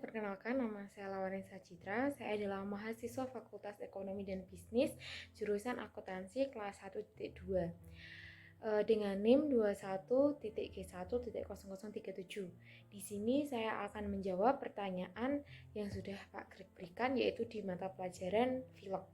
perkenalkan nama saya Lawarensa Citra. Saya adalah mahasiswa Fakultas Ekonomi dan Bisnis, jurusan Akuntansi kelas 1.2 dengan NIM 21.G1.0037. Di sini saya akan menjawab pertanyaan yang sudah Pak Greg berikan, yaitu di mata pelajaran Filek.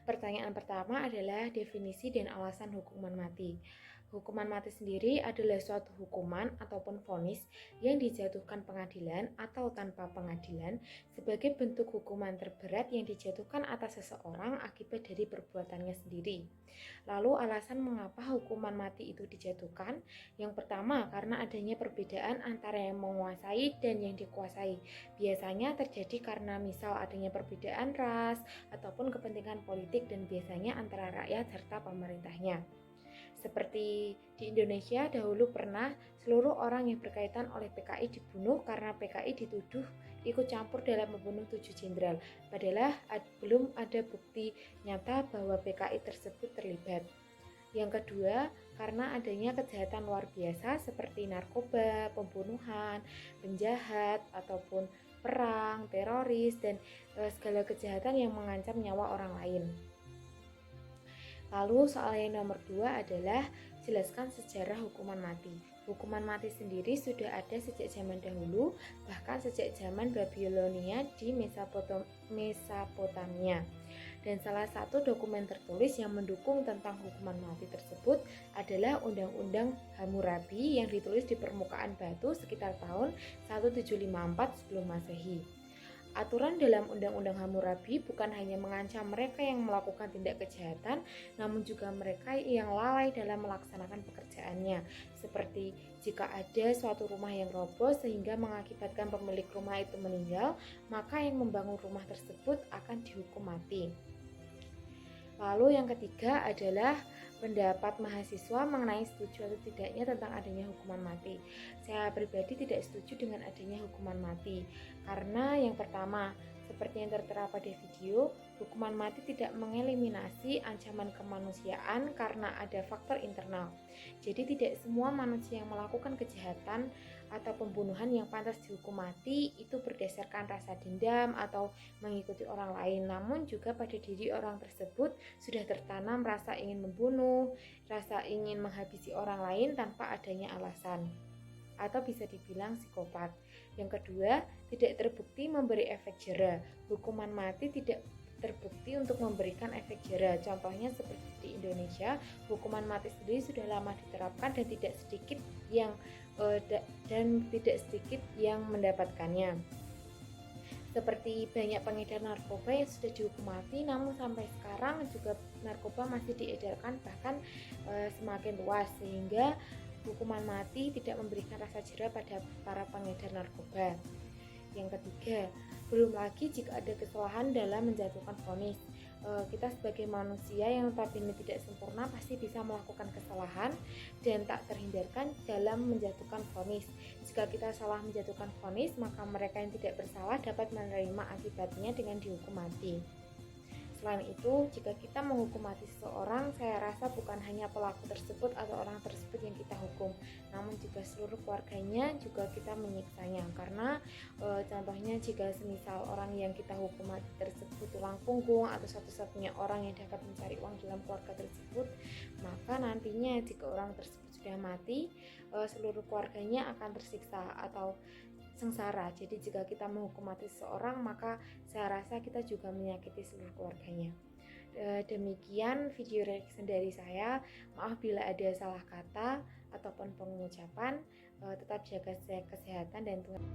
Pertanyaan pertama adalah definisi dan alasan hukuman mati. Hukuman mati sendiri adalah suatu hukuman ataupun vonis yang dijatuhkan pengadilan atau tanpa pengadilan sebagai bentuk hukuman terberat yang dijatuhkan atas seseorang akibat dari perbuatannya sendiri. Lalu alasan mengapa hukuman mati itu dijatuhkan? Yang pertama, karena adanya perbedaan antara yang menguasai dan yang dikuasai. Biasanya terjadi karena misal adanya perbedaan ras ataupun kepentingan politik dan biasanya antara rakyat serta pemerintahnya. Seperti di Indonesia dahulu pernah seluruh orang yang berkaitan oleh PKI dibunuh karena PKI dituduh ikut campur dalam membunuh 7 jenderal. Padahal belum ada bukti nyata bahwa PKI tersebut terlibat. Yang kedua, karena adanya kejahatan luar biasa seperti narkoba, pembunuhan, penjahat, ataupun perang, teroris, dan segala kejahatan yang mengancam nyawa orang lain. Lalu soal yang nomor 2 adalah jelaskan sejarah hukuman mati. Hukuman mati sendiri sudah ada sejak zaman dahulu, bahkan sejak zaman Babilonia di Mesopotamia. Dan salah satu dokumen tertulis yang mendukung tentang hukuman mati tersebut adalah Undang-Undang Hammurabi yang ditulis di permukaan batu sekitar tahun 1754 sebelum Masehi. Aturan dalam Undang-Undang Hammurabi bukan hanya mengancam mereka yang melakukan tindak kejahatan, namun juga mereka yang lalai dalam melaksanakan pekerjaannya. Seperti jika ada suatu rumah yang roboh sehingga mengakibatkan pemilik rumah itu meninggal, maka yang membangun rumah tersebut akan dihukum mati. Lalu yang ketiga adalah pendapat mahasiswa mengenai setuju atau tidaknya tentang adanya hukuman mati. Saya pribadi tidak setuju dengan adanya hukuman mati karena yang pertama, seperti yang tertera pada video, hukuman mati tidak mengeliminasi ancaman kemanusiaan karena ada faktor internal. Jadi tidak semua manusia yang melakukan kejahatan atau pembunuhan yang pantas dihukum mati itu berdasarkan rasa dendam atau mengikuti orang lain, namun juga pada diri orang tersebut sudah tertanam rasa ingin membunuh, rasa ingin menghabisi orang lain tanpa adanya alasan, atau bisa dibilang psikopat. Yang kedua, tidak terbukti memberi efek jera. Hukuman mati tidak terbukti untuk memberikan efek jera. Contohnya seperti di Indonesia, hukuman mati sendiri sudah lama diterapkan dan tidak sedikit yang mendapatkannya. Seperti banyak pengedar narkoba yang sudah dihukum mati, namun sampai sekarang juga narkoba masih diedarkan bahkan semakin luas, sehingga hukuman mati tidak memberikan rasa jera pada para pengedar narkoba. Yang ketiga, belum lagi jika ada kesalahan dalam menjatuhkan vonis. Kita sebagai manusia yang notabene tidak sempurna pasti bisa melakukan kesalahan dan tak terhindarkan dalam menjatuhkan vonis. Jika kita salah menjatuhkan vonis, maka mereka yang tidak bersalah dapat menerima akibatnya dengan dihukum mati. Selain itu, jika kita menghukum mati seseorang, saya rasa bukan hanya pelaku tersebut atau orang tersebut yang kita hukum, namun juga seluruh keluarganya juga kita menyiksanya. Karena contohnya jika semisal orang yang kita hukum mati tersebut tulang punggung atau satu-satunya orang yang dapat mencari uang dalam keluarga tersebut, maka nantinya jika orang tersebut sudah mati, seluruh keluarganya akan tersiksa atau sengsara. Jadi jika kita menghukum mati seseorang, maka saya rasa kita juga menyakiti seluruh keluarganya. Demikian video reaction dari saya. Maaf bila ada salah kata ataupun pengucapan. Tetap jaga kesehatan dan Tuhan.